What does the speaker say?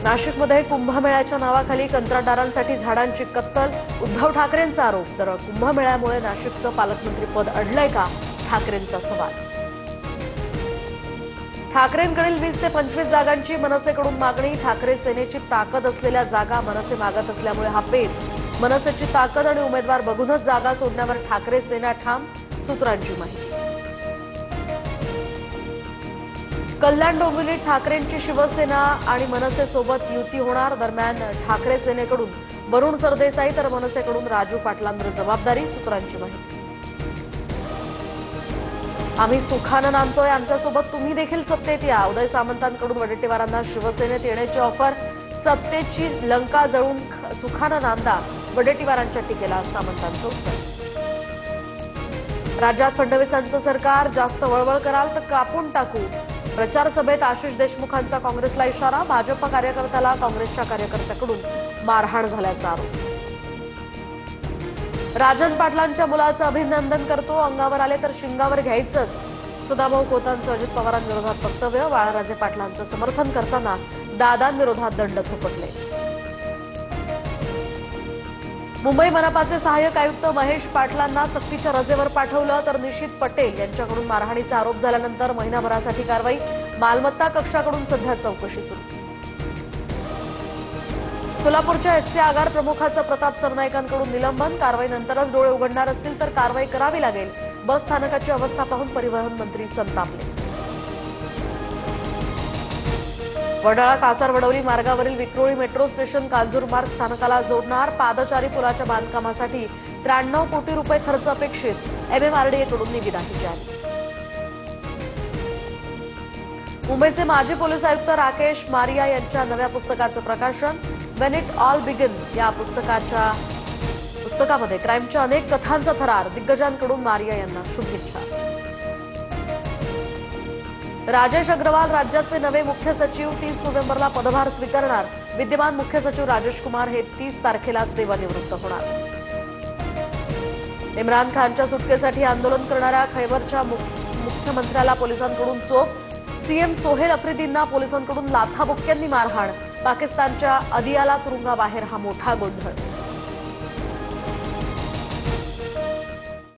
नाशिकमध्ये कुंभमेळ्याच्या नावाखाली कंत्राटदारांसाठी झाडांची कत्तल, उद्धव ठाकरेंचा आरोप। तर कुंभमेळ्यामुळे नाशिकचं पालकमंत्री पद अडलंय का, ठाकरेंचा सवाल। ठाकरेंकडील 20 ते 25 जागांची मनसेकडून मागणी। ठाकरे सेनेची ताकद असलेल्या जागा मनसे मागत असल्यामुळे हा पेच। मनसेची ताकद आणि उमेदवार बघूनच जागा सोडण्यावर ठाकरे सेना ठाम, सूत्रांची माहिती। कल्याण डोंबिवलीत ठाकरेंची शिवसेना आणि मनसेसोबत युती होणार। दरम्यान ठाकरे सेनेकडून वरुण सरदेसाई तर मनसेकडून राजू पाटलांवर जबाबदारी, सूत्रांची माहिती। आम्ही सुखानं नांदतोय, आमच्यासोबत तुम्ही देखील सत्तेत या। उदय सामंतांकडून वडेट्टीवारांना शिवसेनेत येण्याची ऑफर। सत्तेची लंका जळून सुखानं नांदा, वडेट्टीवारांच्या टीकेला सामंतांचं उत्तर। राज्यात फडणवीसांचं सरकार जास्त वळवळ कराल तर कापून टाकू। प्रचार सभेत आशिष देशमुखांचा काँग्रेसला इशारा। भाजप कार्यकर्त्याला काँग्रेसच्या कार्यकर्त्याकडून मारहाण झाल्याचा आरोप। राजन पाटलांच्या मुलाचं अभिनंदन करतो, अंगावर आले तर शिंगावर घ्यायचंच। सदाभाऊ खोतांचं अजित पवारांविरोधात वक्तव्य। बाळाराजे पाटलांचं समर्थन करताना दादांविरोधात दंड थोपटले। मुंबई मनपाचे सहाय्यक आयुक्त महेश पाटलांना सक्तीच्या रजेवर पाठवलं। तर निशित पटेल यांच्याकडून मारहाणीचा आरोप झाल्यानंतर महिनाभरासाठी कारवाई। मालमत्ता कक्षाकडून सध्या चौकशी सुरू। सोलापूरच्या एसटी आगार प्रमुखाचं प्रताप सरनाईकांकडून निलंबन। कारवाईनंतरच डोळे उघडणार असतील तर कारवाई करावी लागेल। बस स्थानकाची अवस्था पाहून परिवहन मंत्री संतापले। वडाळा कासारवडवली मार्गावरील विक्रोळी मेट्रो स्टेशन कांजूरमार्ग स्थानकाला जोडणार। पादचारी पुलाच्या बांधकामासाठी 93 कोटी रुपये खर्च अपेक्षित। एमएमआरडीएकडून निविदाही जारी। मुंबईचे माजी पोलीस आयुक्त राकेश मारिया यांच्या नव्या पुस्तकाचं प्रकाशन। व्हेन इट ऑल बिगिन या पुस्तकामध्ये क्राईमच्या अनेक कथांचा थरार। दिग्गजांकडून मारिया यांना शुभेच्छा। राजेश अग्रवाल राज्याचे नवे मुख्य सचिव 30 नोव्हेंबरला पदभार स्वीकारणार। विद्यमान मुख्य सचिव राजेश कुमार हे 30 तारखेला सेवानिवृत्त होणार। इम्रान खानच्या सुटकेसाठी आंदोलन करणाऱ्या खैबरच्या मुख्यमंत्र्याला पोलिसांकडून चोप। सीएम सोहेल अफ्रिदींना पोलिसांकडून लाथाबुक्क्यांनी मारहाण। पाकिस्तानच्या अदियाला तुरुंगाबाहेर हा मोठा गोंधळ।